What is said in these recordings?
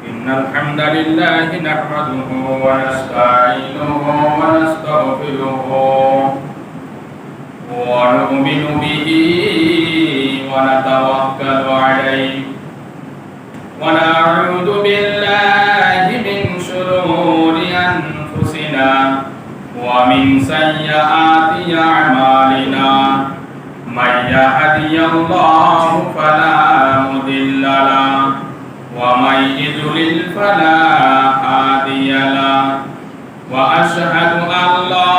إن الحمد لله نحمده ونستعينه ونستغفره ونؤمن به ونتوكل عليه ونعوذ بالله من شرور أنفسنا ومن سيئات أعمالنا من يهدي الله فلا مضل له ومن يضلل فلا هادي له وأشهد أن لا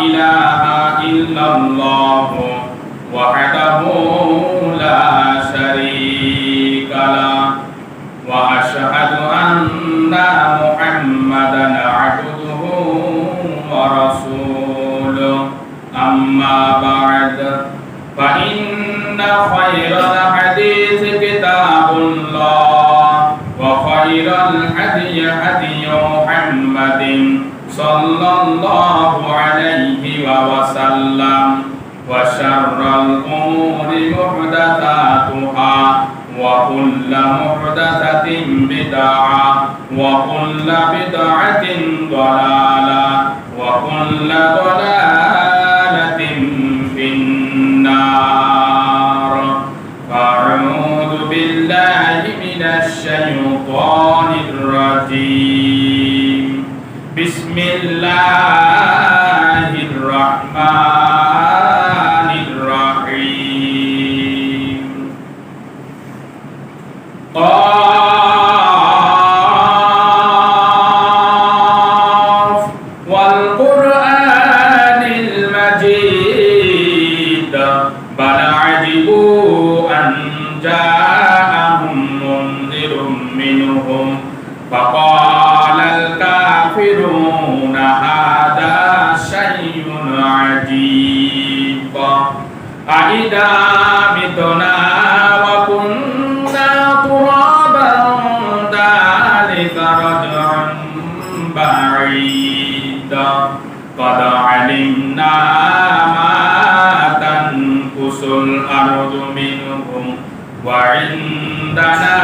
إله إلا الله وحده لا شريك له وأشهد أن محمدا عبده ورسوله أما بعد فإن خير الحديث كتاب الله وخير الهدي هدي محمد صلى الله عليه وسلم وشر الأمور محدثاتها وكل محدثة بدعة وكل بدعة ضلالة وكل ضلالة في النار أعوذ بالله من الشيطان الرجيم بسم الله الرحمن الرحيم قاف والقرآن المجيد بل عجبوا أن جاءهم منذر منهم فقال الكافرون هذا شيء عجيب أإذا متنا وكنا ترابا ذلك رجع بعيد قد علمنا ما تنقص الأرض منهم وعندنا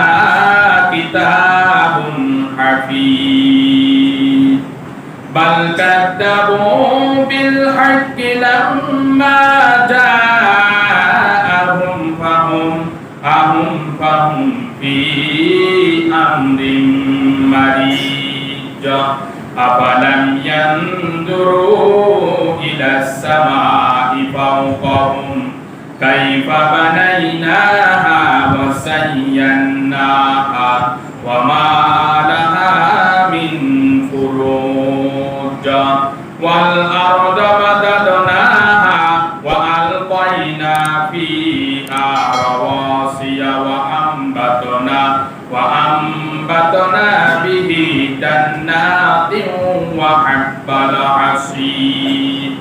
كتاب حفيظ بل كذبوا بالحق لما جاءهم فهم في أمر مريج أفلم ينظروا إلى السماء فوقهم كيف بنيناها وزيناها وما لها من فروج والأرض مددناها وألقينا فيها رواسي وأنبتنا به جنات وحب الحصيد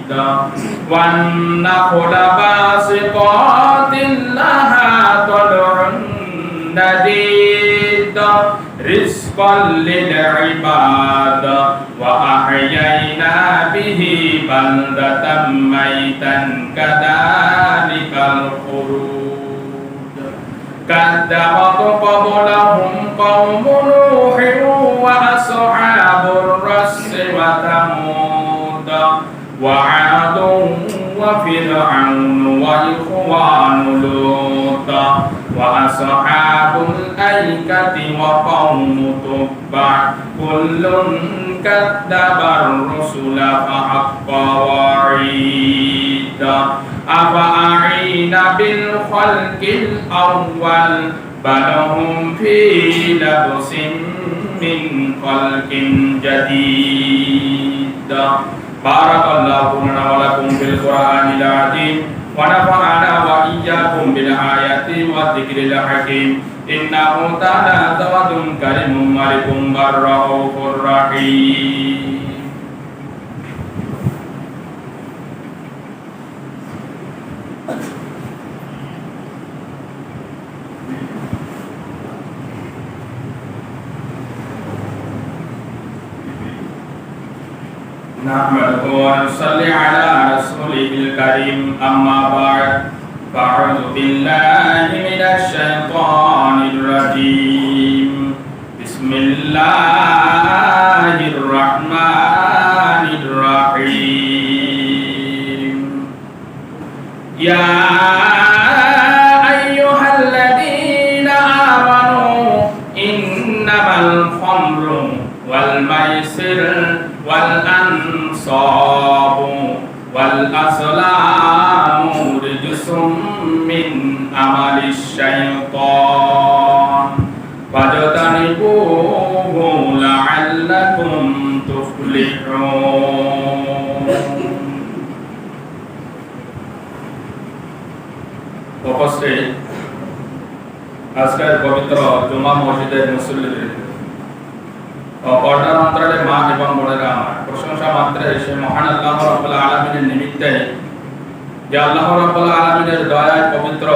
والنخل باسقات لها طلع نضيد رزقا للعباد وأحيينا به بلدة ميتا كذلك الخروج كذبت قبلهم قوم نوح وأصحاب الرس وثمود وعاد وفرعون وإخوان لوط وأصحاب الأيكة وقوم تبع كل كذب الرسل فحق وعيد أفأعين بالخلق الأول بل هم في لبس من خلق جديد بارك الله لنا ولكم في القرآن العظيم ونفعنا وإياكم بالآيات والذكر الحكيم إنه تعالى جواد كريم مالك بر رؤوف رحيم نحمده ونصلي على رسوله الكريم أما بعد فأعوذ بالله من الشيطان আমালিশ শাইতান ফাজতানিবুহু লাআল্লাকুম তুফলিহুন। উপস্থিত আজকের পবিত্র জুমা মসজিদের মুসল্লিদের ও পর্দার অন্তরালে মা এবং বোনেরা আমার, প্রশংসা মাত্রে সে মহান আল্লাহ রাব্বুল আলামিনের নিমিত্তে যে আল্লাহ রাব্বুল আলামিনের দয়ায় পবিত্র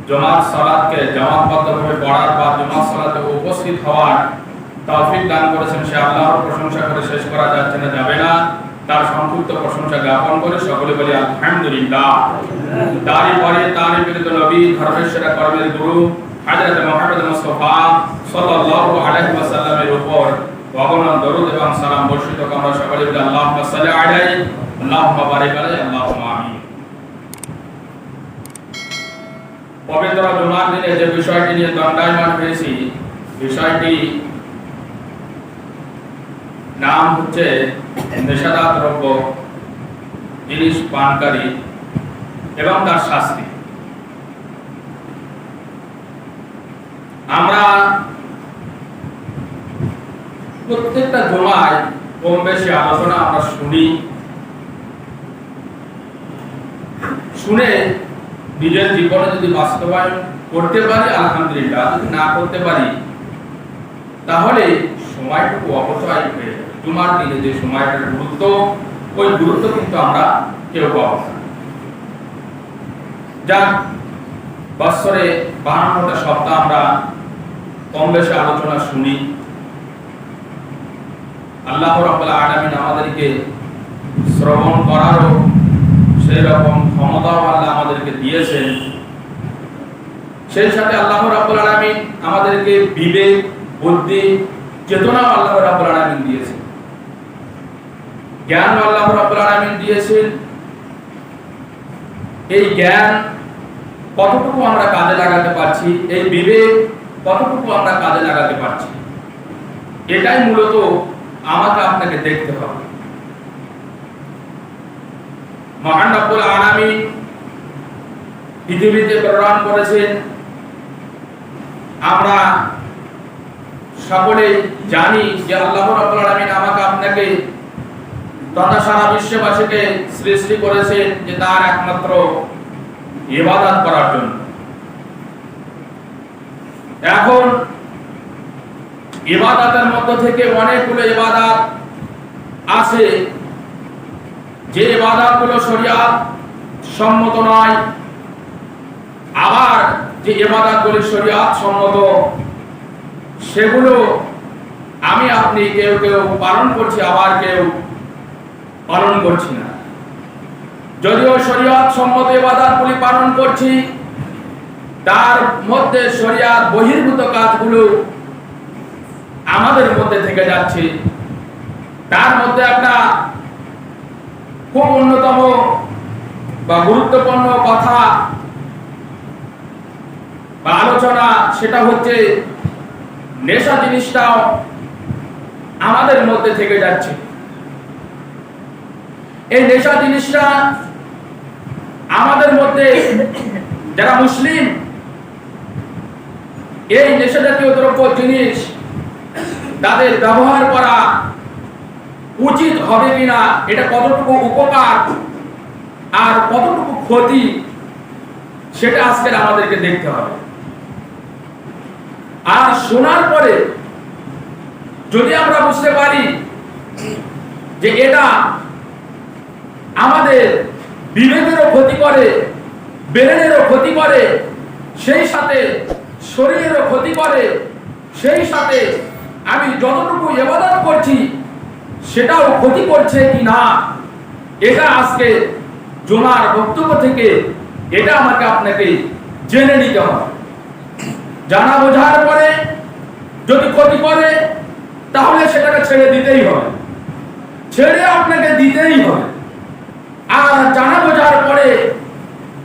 জুমার সালাতকে জামাতবদ্ধভাবে পড়ার বা জুমার সালাতে উপস্থিত হওয়ার তৌফিক দান করেছেন। সে আল্লাহর প্রশংসা করে শেষ করা যাচ্ছে না, যাবে না। তার সংক্ষিপ্ত প্রশংসা জ্ঞাপন করে সকলে বলি আলহামদুলিল্লাহ। তারই পরে তারই প্রেরিত নবী, ধর্মের সেরা কর্মের গুরু হযরত মুহাম্মদ মুস্তাফা সাল্লাল্লাহু আলাইহি ওয়াসাল্লামের উপর অগণন দরুদ এবং সালাম বর্ষিত হোক। আমরা সকলে বলি আল্লাহুম্মা সাল্লি আলাইহি আল্লাহুম্মা বারিক আলাইহি আল্লাহুম্মা আমিন। পবিত্র জুমার দিনে যে বিষয়টি নিয়ে দণ্ডায়মান হয়েছি, বিষয়টি নাম হচ্ছে নেশাদার দ্রব্য জিনিস পানকারী এবং তার শাস্তি। আমরা প্রত্যেকটা জুমায় কম বেশি আলোচনা আমরা শুনে নিজের জীবনে যদি বাস্তবায়ন করতে পারি আলহামদুলিল্লাহ, যদি না করতে পারি তাহলে সময়টুকু অপচয় হয়ে যাবে। জুমার দিনে যে সময়টার গুরুত্ব, ওই গুরুত্ব কিন্তু আমরা কেউ পাবো না। যাক, বৎসরে 52টা সপ্তাহ আমরা কম বেশি আলোচনা শুনি। আল্লাহ রাব্বুল আলামিন আমাদেরকে শ্রবণ করারও সেই রকম ক্ষমতাও আল্লাহ আমাদেরকে দিয়েছেন। সেই সাথে আল্লাহ রাব্বুল আলামিন আমাদেরকে বিবেক, বুদ্ধি, চেতনাও আল্লাহ রাব্বুল আলামিন দিয়েছেন। জ্ঞান আল্লাহ রাব্বুল আলামিন দিয়েছেন। এই জ্ঞান কতটুকু আমরা কাজে লাগাতে পারছি, এই বিবেক কতটুকু আমরা কাজে লাগাতে পারছি, এটাই মূলত আমাকে আপনাকে দেখতে হবে। মহান রব্বুল আলামিন পৃথিবীতে প্রেরণ করেছেন, আমরা সকলে জানি যে আল্লাহ রাব্বুল আলামিন আমাকে আপনাকে তথা সারা বিশ্ববাসীকে সৃষ্টি করেছেন যে তার একমাত্র ইবাদত করার জন্য। এখন ইবাদতের মধ্য থেকে অনেকগুলো ইবাদত আছে যে ইবাদতগুলো শরীয়ত সম্মত নয়, আবার যে ইবাদতগুলো শরীয়ত সম্মত সেগুলো আমি আপনি কেউ কেউ পালন করছি, আবার কেউ পালন করছি না। যদিও শরীয়ত সম্মত ইবাদতগুলি পালন করছি, তার মধ্যে শরীয়ত বহির্ভূত কাজগুলো আমাদের মধ্যে থেকে যাচ্ছে। তার মধ্যে একটা খুব অন্যতম বা গুরুত্বপূর্ণ কথা বা আলোচনা, সেটা হচ্ছে নেশা জিনিসটাও আমাদের মধ্যে থেকে যাচ্ছে। এই নেশা জিনিসটা আমাদের মধ্যে যারা মুসলিম, এই নেশা জাতীয় দ্রব্য জিনিস তাদের ব্যবহার করা উচিত হবে কিনা, এটা কতটুকু উপকার আর কতটুকু ক্ষতি, সেটা আজকে আমাদেরকে দেখতে হবে। আর শোনার পরে যদি আমরা বুঝতে পারি যে এটা আমাদের বিবেকেরও ক্ষতি করে, ব্রেনেরও ক্ষতি করে, সেই সাথে শরীরেরও ক্ষতি করে, সেই সাথে আমি যতটুকু ইবাদত করছি সেটাও ক্ষতি করছে কি না, এটা আজকে জুমার বক্তব্য থেকে এটা আমাকে আপনাকে জেনে নিতে হবে। জানা বোঝার পরে যদি ক্ষতি করে তাহলে সেটাকে ছেড়ে দিতেই হবে, ছেড়ে আপনাকে দিতেই হবে। আর জানা বোঝার পরে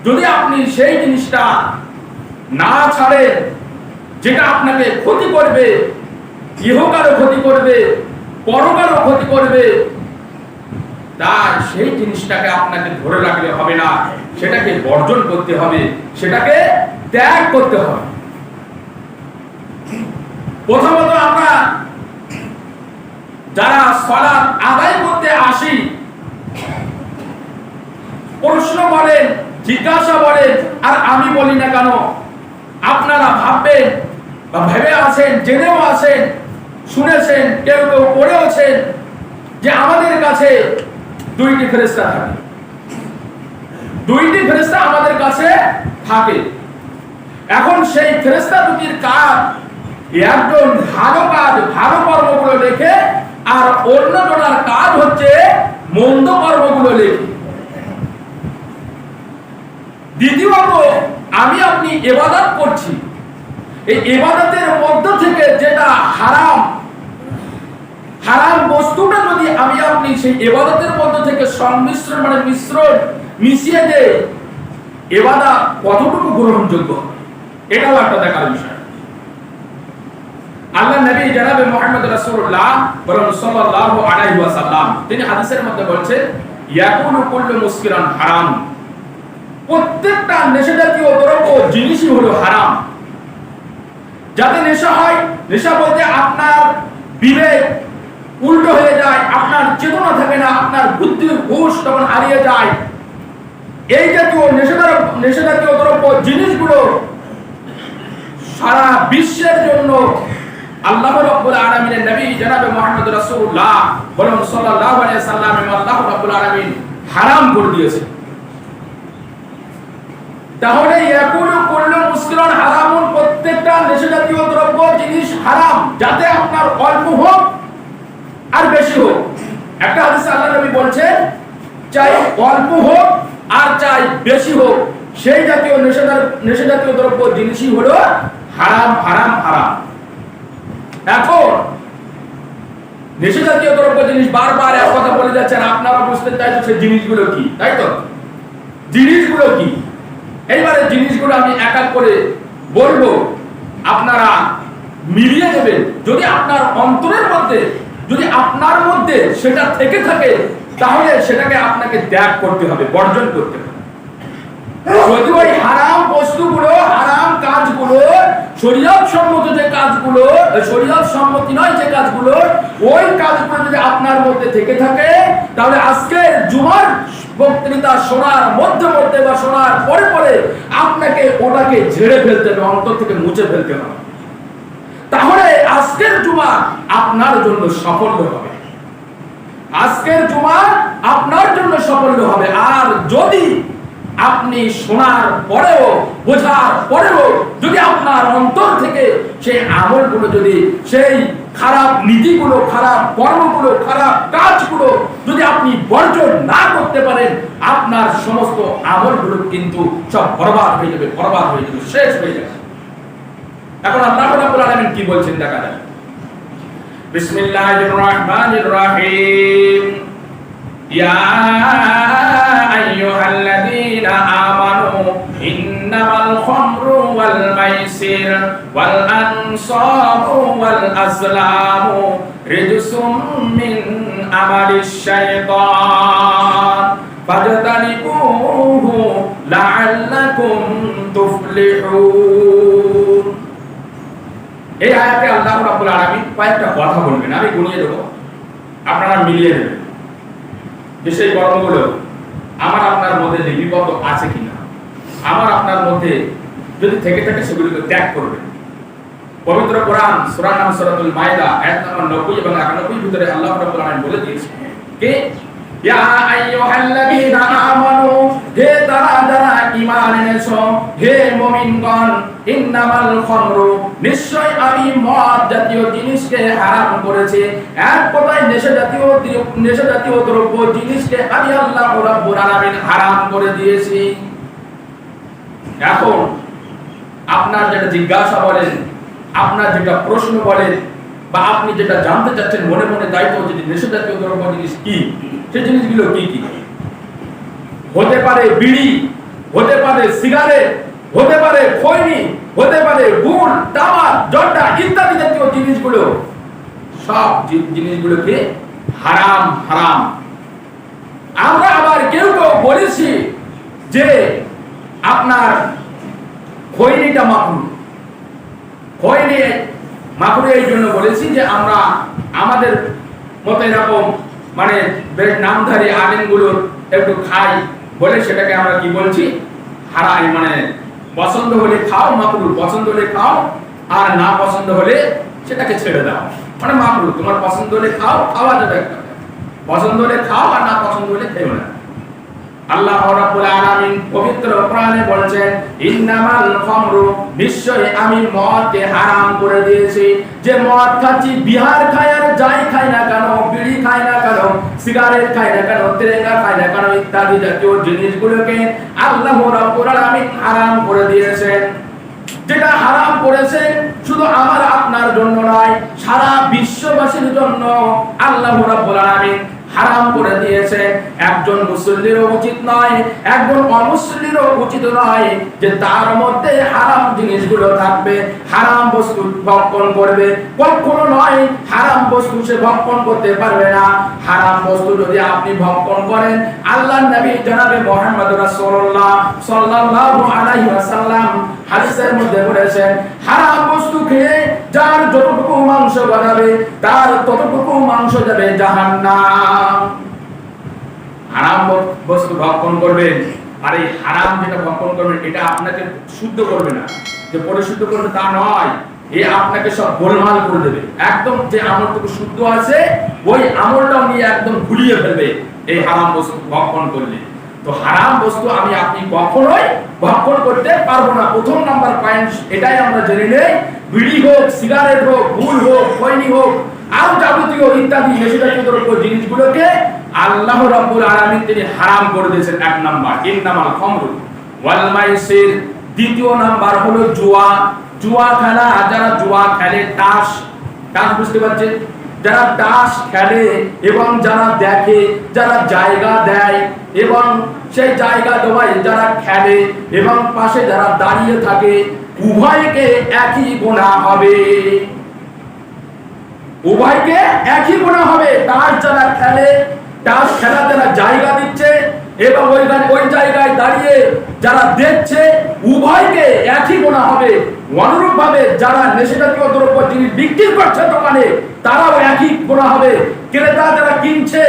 যদি আপনি সেই জিনিসটা না ছাড়েন যেটা আপনাকে ক্ষতি করবে, ইহকারও ক্ষতি করবে, পরকারও ক্ষতি করবে, তাই সেই জিনিসটাকে আপনাকে ধরে রাখলে হবে না, সেটাকে বর্জন করতে হবে, সেটাকে ত্যাগ করতে হবে। প্রথমত আমরা যারা সালাত আদায় করতে আসি, প্রশ্ন বলেন, জিজ্ঞাসা বলেন, আর আমি বলি না কেন, আপনারা ভাববেন বা ভেবে আছেন, জেনেও আছেন, শুনেছেন, কেউ কেউ পড়েওছেন যে আমাদের কাছে দুইটি ফেরেশতা থাকে। দুইটি ফেরেশতা আমাদের কাছে থাকে। এখন সেই ফেরেশতা দুটির কাজ, একজন ভালো কাজ, ভালো কর্মগুলো লেখে, আর অন্যজনের কাজ হচ্ছে মন্দ কর্মগুলো লেখে। দ্বিতীয়ত, আমি আপনি ইবাদত করছি, এই ইবাদতের মধ্য থেকে যেটা হারাম, হারাম বস্তুটা যদি আমি আপনি সেই ইবাদতের মধ্য থেকে সংমিশ্রণ মানে মিশ্রণ মিশিয়ে দেই, ইবাদত কতটুকু গ্রহণযোগ্য, এটাও একটা দেখার বিষয়। আল্লাহ নবী জনাবে মুহাম্মদ রাসূলুল্লাহ সাল্লাল্লাহু আলাইহি ওয়াসাল্লাম তিনি হাদিসের মধ্যে বলছেন, ইয়াকুলু কুল্লু মুসকিরান হারাম, প্রত্যেকটা নেশাজাতীয় দ্রব্য জিনিসই হলো হারাম। যাতে নেশা হয়, নেশা বলতে আপনার বিবেক উল্টো হয়ে যায়, আপনার চেতনা থাকে না, আপনার বুদ্ধির হুঁশ তখন হারিয়ে যায়। এই জাতীয় নেশাজাতীয় দ্রব্য জিনিসগুলো সারা বিশ্বের জন্য আল্লাহ রাব্বুল আলামিনের নবী জনাবে মুহাম্মদ রাসূলুল্লাহ সাল্লাল্লাহু আলাইহি সাল্লাম আল্লাহ রাব্বুল আলামিন হারাম করে দিয়েছে। তাহলে ইয়াকুলু কুল্লু মুসকিরান হারামুন, প্রত্যেকটা নেশাজাতীয় দ্রব্য জিনিস হারাম, যাতে আপনার অল্প হোক আর বেশি হোক। একটা হাদিসে আল্লাহ নবী বলছেন, চাই অল্প হোক আর চাই বেশি হোক, সেই জাতীয় নেশাজাতীয় দ্রব্য জিনিসই হলো হারাম, হারাম, হারাম। এখন নেশাজাতীয় দ্রব্য জিনিস বারবার এক কথা বলে যাচ্ছেন, আপনারা বুঝতে চাইছেন সেই জিনিসগুলো কি, তাই তো? জিনিসগুলো কি? এইবারে জিনিসগুলো আমি এক এক করে বলবো, আপনারা মিলিয়ে নেবেন। যদি আপনার অন্তরের মধ্যে, যদি আপনার মধ্যে সেটা থেকে থাকে, তাহলে সেটাকে আপনাকে ত্যাগ করতে হবে, বর্জন করতে হবে। যদি ওই হারাম বস্তুগুলো, হারাম কাজগুলো, শরীয়ত সম্মত যে কাজগুলো, শরীয়ত সম্মতি নয় যে কাজগুলো, ওই কাজগুলো যদি আপনার মধ্যে থেকে থাকে, তাহলে আজকে জুমার বক্তৃতা শোনার মধ্যে মধ্যে বা শোনার পরে পরে আপনাকে ওটাকে ঝেড়ে ফেলতে হবে, অন্তর থেকে মুছে ফেলতে হবে। তাহলে আজকের জুমা আপনার জন্য সাফল্য হবে, আজকের জুমা আপনার জন্য সাফল্য হবে। আর যদি আপনি শোনার পরেও, বোঝার পরেও যদি আপনার অন্তর থেকে সেই আমলগুলো, যদি সেই খারাপ নীতিগুলো, খারাপ কর্মগুলো, খারাপ কাজগুলো যদি আপনি বর্জন না করতে পারেন, আপনার সমস্ত আমলগুলো কিন্তু সব বরবাদ হয়ে যাবে, বরবাদ হয়ে যাবে, শেষ হয়ে যাবে। এখন আল্লাহ রাব্বুল আলামিন কি বলছেন দেখা যায়। বিসমিল্লাহির রহমানির রহিম, ইয়া আইয়ুহাল্লাযীনা আমানু ইন্নামাল খামরু ওয়াল মাইসির ওয়াল আনসাবু ওয়াল আজলামু রিজসুম মিন আমালিশ শাইতান ফাজতানিবুহু লাআল্লাকুম তুফলিহুন। এই আয়াতে আল্লাহ রাব্বুল আলামিন কয়েকটা কথা বলবেন, আমি গুনিয়ে দেব, আপনারা মিলিয়ে নেবেন যে সেই কর্মগুলো আমার আপনার মধ্যে লিপিবদ্ধ আছে কিনা। আমার আপনার মধ্যে যদি থেকে থাকে সেগুলোকে ত্যাগ করবেন। পবিত্র কোরআন সূরা নাম সূরাতুল মাইদা আয়াত নম্বর 90 এবং 91 ভিতরে আল্লাহ রাব্বুল আলামিন বলে দিয়েছেন যে ইয়া আইয়ুহাল্লাযীনা আমানু, হে তারা যারা ঈমান এনেছো, হে মুমিনগণ, ইন্নামাল খামরু, নিশ্চয় আমি মদ জাতীয় জিনিসকে হারাম করেছি। এক কথায় নেশাজাতীয় দ্রব্য জিনিসকে আমি আল্লাহ রাব্বুল আলামিন হারাম করে দিয়েছি। এখন আপনার যেটা জিজ্ঞাসা বলেন, আপনার যেটা প্রশ্ন বলেন, বা আপনি যেটা জানতে চাচ্ছেন মনে মনে, দায়িত্ব যদি নেশাজাতীয় দ্রব্য জিনিস কি, সেই জিনিসগুলো কি কি হতে পারে? বিড়ি হতে পারে, সিগারেট হতে পারে, খৈনি হতে পারে, গুড়, তামাক, জর্দা ইত্যাদি জাতীয় জিনিসগুলো, সব জিনিসগুলোকে হারাম হারাম। আমরা আবার কেউ কেউ বলেছি যে আপনার খৈনিটা মাকরুহ। খৈনি মাকরুহ এই জন্য বলেছি যে আমরা আমাদের মতো এরকম মানে বেশ নামধারী আলেমগুলোর একটু খাই বলে সেটাকে আমরা কি বলছি, হারাই, মানে পছন্দ হলে খাও মাকরুহ, পছন্দ হলে খাও আর না পছন্দ হলে সেটাকে ছেড়ে দাও, মানে মাকরুহ। তোমার পছন্দ হলে খাও, খাওয়া যাবে, পছন্দ হলে খাও আর না পছন্দ হলে খেও না। আল্লাহ রাব্বুল আলামিন পবিত্র কোরআনে বলেছেন, ইন্নামাল খামরু, নিশ্চয়ই আমি মদকে হারাম করে দিয়েছি। যে মদ খাচ্ছি, বিহার খাই আর যাই খাই না কেন, বিড়ি খাই না কেন, সিগারেট খাই না কেন, তেরেঙ্গা খাই না কেন, ইত্যাদি জাতীয় জিনিসগুলোকে আল্লাহ রাব্বুল আলামিন হারাম করে দিয়েছেন। যেটা হারাম করেছেন শুধু আমার আপনার জন্য নয়, সারা বিশ্ববাসীর জন্য আল্লাহ রাব্বুল আলামিন হারাম করে দিয়েছে। একজন মুসলিমেরও উচিত নয়, একজন অমুসলিমেরও উচিত নয় যে তার মধ্যে হারাম জিনিসগুলো থাকবে, হারাম বস্তু ভক্ষণ করবে। কখনো নয়, হারাম বস্তু সে ভক্ষণ করতে পারবে না। হারাম বস্তু যদি আপনি ভক্ষণ করেন, আল্লাহর নবী জনাবে মুহাম্মদ রাসূলুল্লাহ সাল্লাল্লাহু আলাইহি ওয়াসাল্লাম হাদিসের মধ্যে বলেছেন, হারাম বস্তু খেয়ে যার যতটুকু মাংস গড়াবে তার ততটুকু মাংস যাবে জাহান্নাম। হারাম বস্তু ভক্ষণ করবেন, আর এই হারাম যেটা ভক্ষণ করবেন এটা আপনাকে শুদ্ধ করবে না, যে পরিশুদ্ধ করবে তা নয়, এ আপনাকে সব গোলমাল করে দেবে। একদম যে আমলটুকু শুদ্ধ আছে ওই আমলটাও নিয়ে একদম ভুলিয়ে ফেলবে এই হারাম বস্তু ভক্ষণ করলে। তো হারাম বস্তু আমি আপনি কখনোই ভক্ষণ করতে পারবো না। প্রথম নাম্বার পয়েন্ট এটাই আমরা জেনে নেই, বিড়ি হোক, সিগারেট হোক, গুল হোক, খৈনি হোক, আর যাবতীয় ইত্যাদি নেশাজাতীয় দ্রব্য জিনিসগুলোকে আল্লাহ রাব্বুল আলামিন তিনি হারাম করে দিয়েছেন। এক নাম্বার ইন্নামাল খামরু ওয়াল মাইসির। দ্বিতীয় নাম্বার হলো জুয়া। জুয়া খেলা, যারা জুয়া খেলে, তাস বুঝতে পারছেন, যারা তাস খেলে এবং যারা দেখে, যারা জায়গা দেয় এবং সেই জায়গা দেওয়ায় যারা খেলে এবং পাশে যারা দাঁড়িয়ে থাকে, উভয়কে একই গুনাহ হবে, উভয়কে একই গুনাহ হবে। তাস যারা খেলে, তাস খেলা যারা জায়গা দিচ্ছে এবং ওই জায়গায় দাঁড়িয়ে যারা দেখছে, উভয়কে একই গুনাহ হবে। অনুরূপ ভাবে যারা নেশাজাতীয় দ্রব্য জিনিস বিক্রি করছে দোকানে, তারাও একই গুনাহ হবে। ক্রেতা যারা কিনছে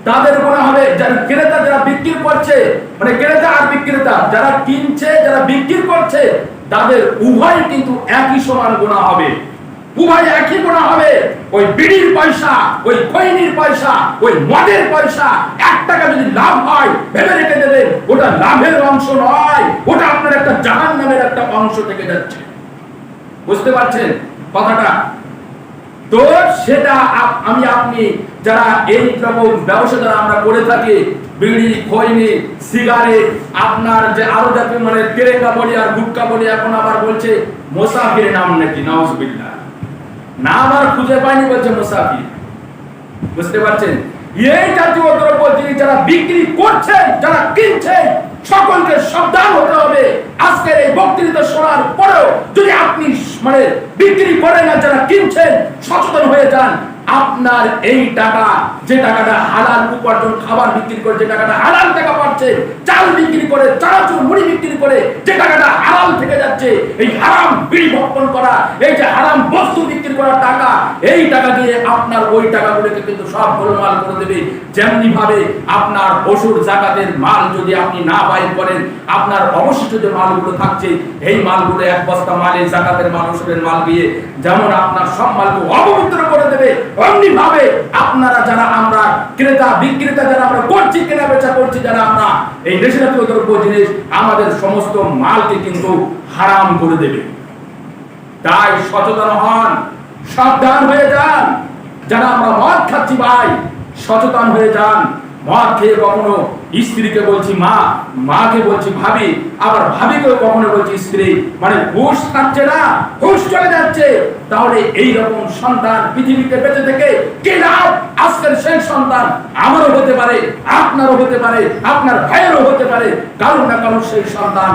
তাদের গুনাহ হবে, যারা ক্রেতা যারা বিক্রি করছে, মানে ক্রেতা আর বিক্রেতা যারা কিনছে যারা বিক্রি করছে, তাদের উভয় কিন্তু একই সমান গুনাহ হবে, উভয় একই গুনাহ হবে। ওই বিড়ির পয়সা, ওই খৈনির পয়সা, ওই মদের পয়সা 1 টাকা যদি লাভ হয় ভেবে রেখে দেবেন, ওটা লাভের অংশ নয়, ওটা আপনার একটা জাহান্নামের একটা অংশ থেকে যাচ্ছে। বুঝতে পারছেন কথাটা? তো সেটা আমি আপনি যারা এই রকম ব্যবসা যারা আমরা করে থাকি, বিড়ি, খৈনি, সিগারেট, আপনার যে আরো যাতে মানে তেরেঙ্গা বলি আর গুটকা বলি, এখন আবার বলছে মুসাফির নাম নাকি, নাউজুবিল্লাহ, নাম আর খুঁজে পাইনি বলছে মুসাফির। বুঝতে পারছেন? এই জাতীয় দ্রব্য জিনিস যারা বিক্রি করছেন, যারা কিনছেন, সকলকে সাবধান হতে হবে। আজকের এই বক্তৃতা শোনার পরেও যদি আপনি মানে বিক্রি করেন না, যারা কিনছেন, সচেতন হয়ে যান। আপনার এই টাকা, যে টাকাটা হালাল উপার্জন, খাবার বিক্রি করে যে টাকাটা হালাল টাকা পাচ্ছে, চাল বিক্রি করে, চানাচুর মুড়ি বিক্রি করে যে টাকাটা হারাম থেকে যাচ্ছে, এই হারাম বিড়ি ভক্ষণ করা, এই যে হারাম বস্তু বিক্রি করার টাকা, এই টাকা দিয়ে আপনার ওই টাকাগুলোকে কিন্তু সব গোলমাল করে দেবে। যেমনি ভাবে আপনার পশুর জাকাতের মাল যদি আপনি না বাইর করেন, আপনার অবশিষ্ট যে মালগুলো থাকছে, এই মালগুলো 1 বস্তা মালে জাকাতের মাল, ওষুধের মাল দিয়ে যেমন আপনার সব মালকে অপবিত্র করে দেবে, অমনি ভাবে আপনারা যারা আমরা ক্রেতা বিক্রেতা যারা আমরা করছি, কেনা বেচা করছি, যারা আমরা এই নেশাজাতীয় দ্রব্য জিনিস, আমাদের সমস্ত মালকে কিন্তু হারাম করে দেবে। তাই সচেতন হন, সাবধান হয়ে যান। যারা আমরা মদ খাচ্ছি ভাই, সচেতন হয়ে যান। মদ খেয়ে কখনো স্ত্রীকে বলছি মা, মাকে বলছি ভাবি, আবার ভাবিকেও কখনো বলছি স্ত্রী, মানে হুঁশ থাকছে না, হুঁশ চলে যাচ্ছে। তাহলে এই রকম সন্তান পৃথিবীতে বেঁচে থেকে কি লাভ? আজকের সেই সন্তান আমারও হতে পারে, আপনারও হতে পারে, আপনার ভাইয়েরও হতে পারে, কারণ না কারণ সেই সন্তান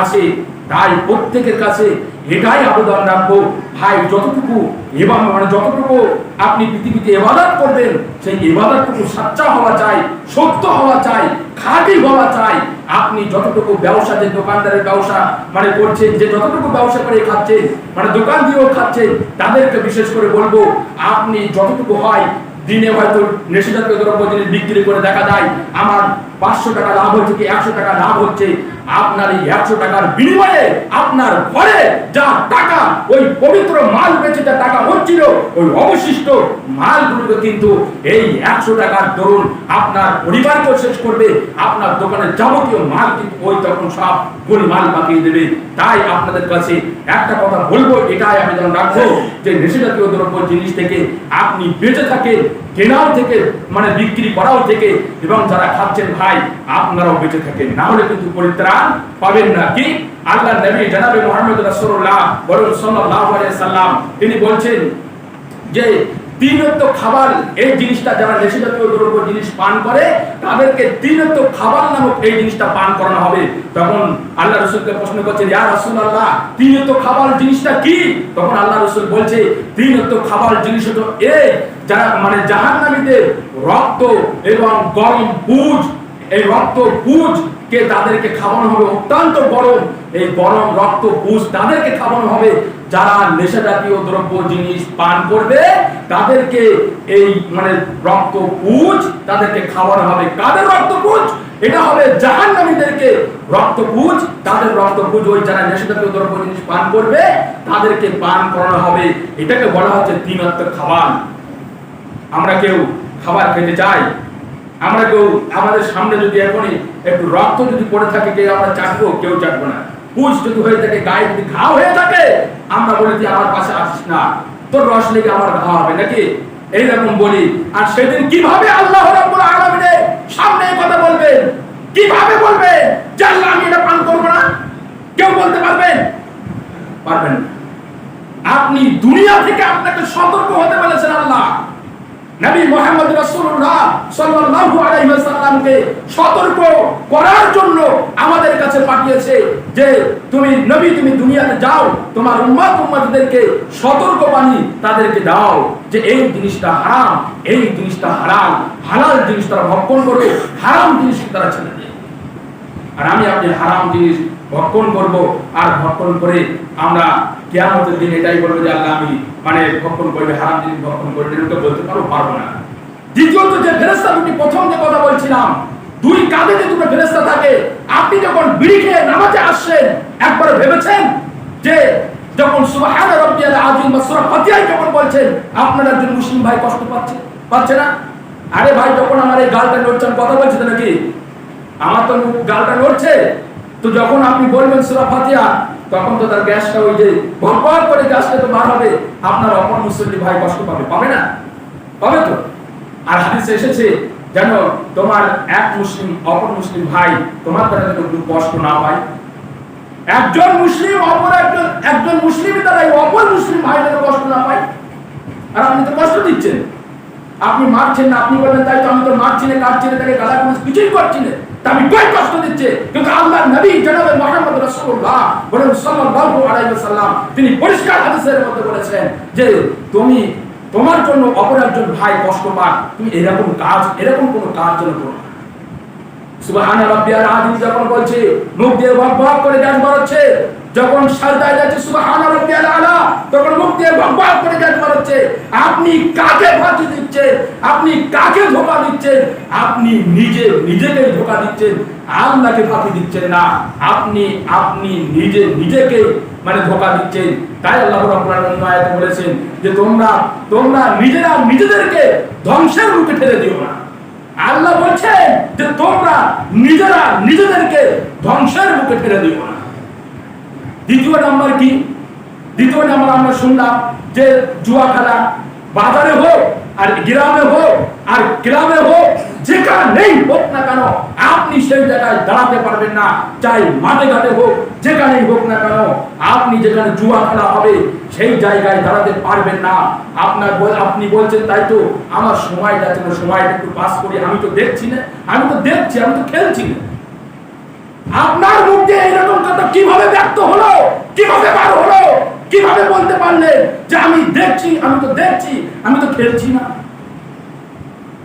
আসে তাই প্রত্যেকের কাছে এটাই আবেদন রাখবো, ভাই যতটুকু এবং যতটুকু আপনি পৃথিবীতে ইবাদত করবেন সেই ইবাদতটুকু সাচ্চা হওয়া চাই, সত্য হওয়া চাই, খাঁটি হওয়া চাই। আপনি যতটুকু ব্যবসা, যে দোকানদারের ব্যবসা করছেন, যে যতটুকু ব্যবসা করে খাচ্ছেন, দোকান দিয়েও খাচ্ছেন, তাদেরকে বিশেষ করে বলবো, আপনি যতটুকু হয় দিনে হয়তো নেশাজাতীয় দ্রব্য জিনিস বিক্রি করে দেখা যায় আমার 500 টাকা লাভ হচ্ছে কি 100 টাকা লাভ হচ্ছে, আপনার এই 100 টাকার বিনিময়ে আপনার ঘরে যা টাকা, ওই পবিত্র মাল বেচে যা টাকা হচ্ছিল, ওই অবশিষ্ট মালগুলোকে কিন্তু এই 100 টাকার দরুন আপনার পরিবারকে শেষ করবে, আপনার দোকানের যাবতীয় মাল কিন্তু ওই তখন সব গোলমাল পাকিয়ে দেবে। তাই আপনাদের কাছে একটা কথা বলবো, এটাই আবেদন রাখবো যে নেশাজাতীয় দ্রব্য জিনিস থেকে আপনি বেঁচে থাকেন, কেনাও থেকে বিক্রি করাও থেকে, এবং যারা খাচ্ছেন ভাই আপনারাও বেঁচে থাকেন, না হলে কিন্তু পরিত্রাণ পাবেন না। কি আল্লাহর নবী জনাবে মুহাম্মদ রাসূলুল্লাহ সাল্লাল্লাহু আলাইহি সাল্লাম তিনি বলছেন যে তিন ওয়াক্ত খাবার, এই জিনিসটা যারা নেশাজাতীয় দ্রব্য জিনিস পান করে তাদেরকে তিন ওয়াক্ত খাবার নামক এই জিনিসটা পান করানো হবে। তখন আল্লাহ রাসূলকে প্রশ্ন করছে, ইয়া রাসূলুল্লাহ তিন ওয়াক্ত খাবার জিনিসটা কি? তখন আল্লাহ রাসূল বলছে, তিন ওয়াক্ত খাবার জিনিস হলো এই যারা জাহান্নামীদের রক্ত এবং গরম পুঁজ, এই রক্ত পুঁজ কে তাদেরকে খাওয়ানো হবে, অত্যন্ত গরম এই গরম রক্ত পুঁজ তাদেরকে খাওয়ানো হবে। যারা নেশা জাতীয় দ্রব্য জিনিস পান করবে তাদেরকে এই রক্ত পুঁজ তাদেরকে খাওয়ানো হবে। কাদের রক্ত পুঁজ? এটা হবে জাহান্নামীদেরকে রক্ত পুঁজ, তাদের রক্ত পুঁজ ওই যারা নেশা জাতীয় দ্রব্য জিনিস পান করবে তাদেরকে পান করানো হবে। এটাকে বলা হচ্ছে তিন ওয়াক্ত খাবার। আমরা কেউ খাবার খেতে চাই, আমরা কেউ আমাদের সামনে যদি এখনই একটু রক্ত যদি পড়ে থাকে কেউ আমরা চাটবো? কেউ চাটবো না। পুঁজ যদি হয়ে থাকে, গায়ে যদি ঘা হয়ে থাকে, আমরা বলি যে আমার পাশে আসিস না, তোর রস লেগে আমার ঘা হবে নাকি, এইরকম বলি। আর সেদিন কিভাবে আল্লাহ রাব্বুল আলামিনের সামনে কথা বলবেন? কিভাবে বলবেন যে আল্লাহ আমি এটা পান করবো না? কেউ বলতে পারবেন? পারবেন না। আপনি দুনিয়া থেকে আপনাকে সতর্ক হতে বলেছেন আল্লাহ। নবী মুহাম্মদ রাসূলুল্লাহ সাল্লাল্লাহু আলাইহি ওয়াসাল্লামকে সতর্ক করার জন্য আমাদের কাছে পাঠিয়েছে যে তুমি নবী, তুমি দুনিয়াতে যাও, তোমার উম্মতদেরকে সতর্ক বাণী তাদেরকে দাও যে এই জিনিসটা হারাম, এই জিনিসটা হালাল, হালাল জিনিস তারা ভক্ষণ করো, হারাম জিনিস তারা ছেড়ে দেয়। আর আমি আপনি হারাম জিনিস ভক্ষণ করব, আর ভক্ষণ করে আমরা কিয়ামতের দিন এটাই বলবো যে আল্লাহ আমি ভক্ষণ করবে, হারাম জিনিস ভক্ষণ করবে, এটা বলতে পারবো না। দ্বিতীয়ত যে ফেরেশতা দুটি, প্রথম যে কথা বলছিলাম, দুই কাঁধে যে দুটো ফেরেশতা থাকে, আপনি যখন বিড়ি খেয়ে নামাজে আসছেন একবার ভেবেছেন যে যখন সুবহান রাব্বিয়াল আযীম বা সূরা ফাতিহা যখন বলছেন আপনার একজন মুসলিম ভাই কষ্ট পাচ্ছে না? আরে ভাই যখন আমার এই গালটা নড়ছে কথা বলছি তো নাকি, আমার তো গালটা নড়ছে, তো যখন আপনি বলবেন সূরা ফাতিহা তখন তো তার গ্যাসটা ওই যে ভরভর করে গ্যাসটা তো বার হবে, আপনার অপর মুসলিম ভাই কষ্ট পাবে না? পাবে তো। আর হাদিসে এসেছে যেন তোমার এক মুসলিম অপর মুসলিম ভাই তোমার দ্বারা যেন কোনো কষ্ট না পায়। একজন মুসলিম অপর একজন মুসলিম দ্বারা অপর মুসলিম ভাই যেন কষ্ট না পায়। আর আপনি তো কষ্ট দিচ্ছেন, আপনি মারছেন না, আপনি বলবেন তাই তো আমি তো মারছি না, কাটছি না, তাকে গালাগালি কিছুই করছি না, আমি কই কষ্ট দিচ্ছে। কিন্তু আল্লাহর নবী জনাবে মুহাম্মদ রাসূলুল্লাহ সাল্লাল্লাহু আলাইহি ওয়াসাল্লাম তিনি পরিষ্কার হাদিসের মধ্যে বলেছেন যে তুমি তোমার জন্য অপর একজন ভাই কষ্ট পায়, তুমি এরকম কোনো কাজ যেন করো না। সুবহান রাব্বিয়াল আযীম যখন বলছে মুখ দিয়ে বক বক করে গান বাড়াচ্ছে, যখন সাজদায় যাচ্ছে সুবহান রাব্বিয়াল আলা তখন মুখ দিয়ে বক বক করে গান বাড়াচ্ছে। আপনি কাকে ফাঁকি দিচ্ছেন? আপনি কাকে ধোঁকা দিচ্ছেন? আপনি নিজেকে ধোঁকা দিচ্ছেন, আল্লাহকে ফাঁকি দিচ্ছেন না। আপনি নিজেকে ধোঁকা দিচ্ছেন। তাই আল্লাহ রাব্বুল আলামিন আয়াতে বলেছেন যে তোমরা নিজেদেরকে ধ্বংসের মুখে ঠেলে দিও না। আল্লাহ বলছেন যে তোমরা নিজেদেরকে ধ্বংসের মুখে ঠেলে দিও না। দ্বিতীয় নাম্বার কি? দ্বিতীয় নাম্বার আমরা শুনলাম যে জুয়া খেলা বাজারে হোক আর গ্রামে হোক আর গ্রামে হোক যেখানেই হোক না কেন আপনি সেই জায়গায় দাঁড়াতে পারবেন না। চাই মাঠে ঘাটে হোক, যেখানেই হোক না কেন আপনি যেখানে জুয়া খেলা হবে সেই জায়গায় দাঁড়াতে পারবেন না। আপনি বলছেন তাই তো আমার সময় যাচ্ছে না, সময়টা একটু পাস করি, আমি তো দেখছি, আমি তো খেলছি না। আপনার মুখ দিয়ে এইরকম কথা কিভাবে ব্যক্ত হলো, কিভাবে বার হলো, কিভাবে বলতে পারলেন যে আমি দেখছি, আমি তো দেখছি, আমি তো খেলছি না?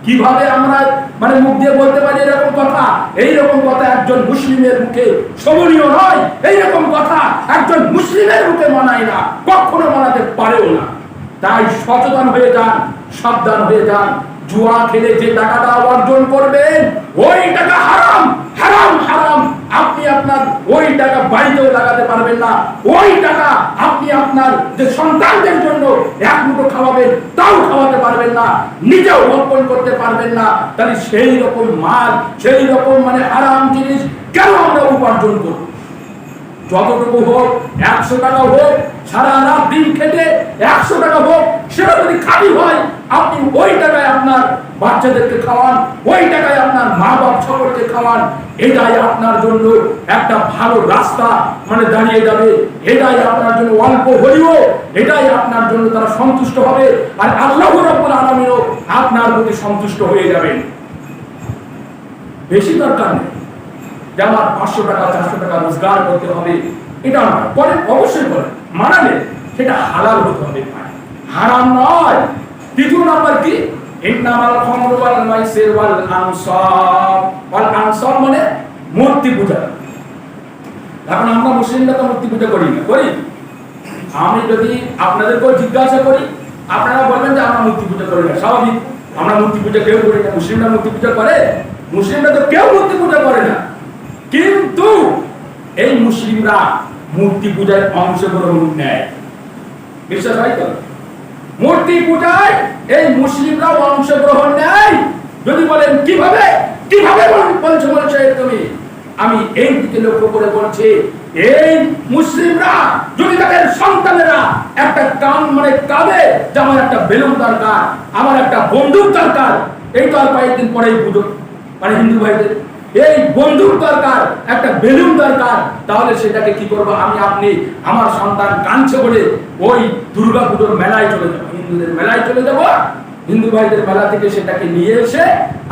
কিভাবে আমরা মানে মুখ দিয়ে বলতে পারি এরকম কথা? এইরকম কথা একজন মুসলিমের মুখে শোভনীয় নয়, এইরকম কথা একজন মুসলিমের মুখে মানায় না, কখনো মানাতে পারেও না। তাই সচেতন হয়ে যান, সাবধান হয়ে যান। জুয়া খেলে যে টাকাটা অর্জন করবেন ওই টাকা হারাম, হারাম, হারাম। আপনি আপনার ওই টাকা বাড়িতেও লাগাতে পারবেন না, ওই টাকা আপনি আপনার যে সন্তানদের জন্য এক মুঠো খাওয়াবেন তাও খাওয়াতে পারবেন না, নিজেও অর্পণ করতে পারবেন না। তাহলে সেই রকম মাল, সেই রকম মানে হারাম জিনিস কেন আমরা উপার্জন করব? যতটুকু হোক, 100 টাকা হোক, সারা রাত দিন খেটে 100 টাকা হোক, সেটা যদি খালি হয়, আপনি ওই টাকায় আপনার বাচ্চাদেরকে খাওয়ান, ওই টাকায় আপনার মা বাপ সকলকে খাওয়ান। এটাই আপনার জন্য একটা ভালো রাস্তা মানে দাঁড়িয়ে যাবে। এটাই আপনার জন্য অল্প হলেও এটাই আপনার জন্য তারা সন্তুষ্ট হবে, আর আল্লাহ রাব্বুল আলামিনও আপনার প্রতি সন্তুষ্ট হয়ে যাবেন। বেশি দরকার নেই যে আমার 500 টাকা 400 টাকা রোজগার করতে হবে, এটা নয়। করেন, অবশ্যই করেন, মানালে সেটা হালাল হতে হবে, হারাম নয়। দ্বিতীয় নাম্বার কি? ইন্নামাল খামরু ওয়াল মাইসির ওয়াল আনসাব। ওয়াল আনসাব মানে মূর্তি পূজা। এখন আমরা মুসলিমরা তো মূর্তি পূজা করি না, করি? আমি যদি আপনাদেরকেও জিজ্ঞাসা করি, আপনারা বলবেন যে আমরা মূর্তি পূজা করি না। স্বাভাবিক, আমরা মূর্তি পূজা কেউ করি না। মুসলিমরা মূর্তি পূজা করে? মুসলিমরা তো কেউ মূর্তি পূজা করে না। কিন্তু এই মুসলিমরা মূর্তি পূজায় অংশগ্রহণ নেয়, বিশ্বাস হয় তো? মূর্তি পূজায় এই মুসলিমরাও অংশগ্রহণ নেয়। যদি বলেন কিভাবে, কিভাবে বলছো তুমি, আমি এই দিকে লক্ষ্য করে বলছি, এই মুসলিমরা যদি তাদের সন্তানেরা একটা কান মানে কাঁদে যে আমার একটা বেলুন দরকার, আমার একটা বন্দুক দরকার, এই তো আর কয়েকদিন পরেই পুজো, মানে হিন্দু ভাইদের এই বন্দুক দরকার, একটা বেলুন দরকার, তাহলে সেটাকে কি করবো? আমি আপনি আমার সন্তান কাঁদছে বলে ওই দুর্গা পুজোর মেলায় চলে যাবো, হিন্দুদের মেলায় চলে যাব, হিন্দু ভাইদের মেলা থেকে সেটাকে নিয়ে এসে